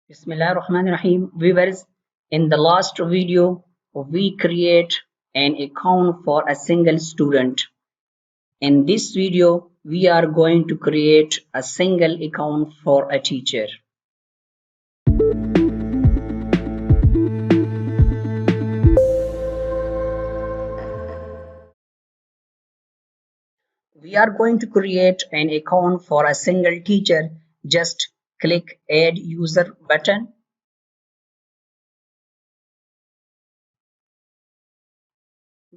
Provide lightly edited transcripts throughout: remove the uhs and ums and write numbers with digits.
Bismillahirrahmanirrahim. Viewers, in the last video, we create an account for a single student. In this video, we are going to create a single account for a teacher. We are going to create an account for a single teacher. Just click Add User button.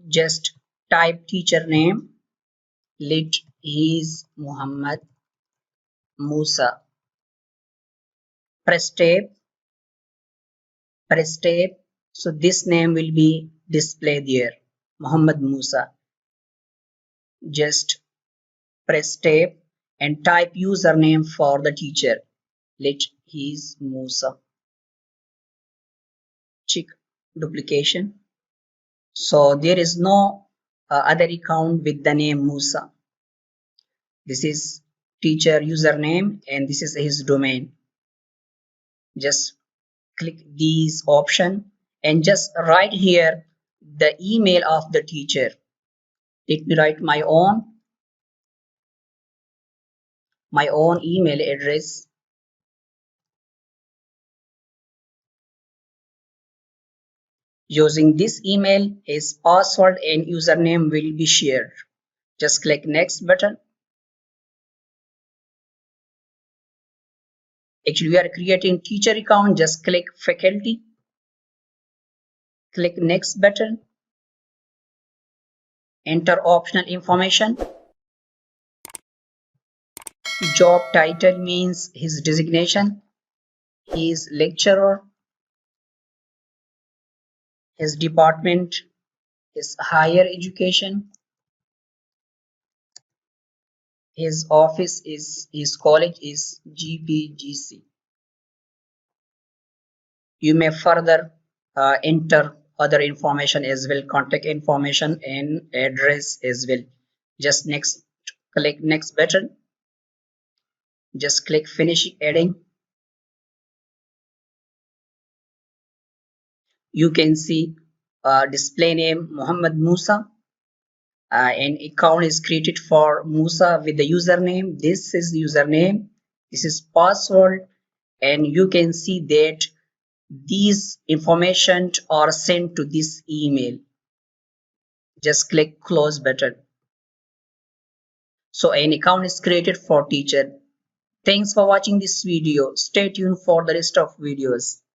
Just type teacher name. Let is Muhammad Musa. Press tab. So this name will be displayed there, Muhammad Musa. Just press tab and type username for the teacher. Let his Musa. Check duplication. So there is no other account with the name Musa. This is teacher username and this is his domain. Just click these option and just write here the email of the teacher. Let me write my own email address. Using this email, his password and username will be shared. Just click next button. Actually, we are creating teacher account. Just click faculty. Click next button. Enter optional information. Job title means his designation. He is lecturer. His department is higher education. His office is, his college is GPGC. You may further enter other information as well, contact information and address as well. Just click next button. Just click finish adding. You can see display name Muhammad Musa. An account is created for Musa with the username. This is username. This is password, and you can see that these information are sent to this email. Just click close button. So an account is created for teacher. Thanks for watching this video. Stay tuned for the rest of videos.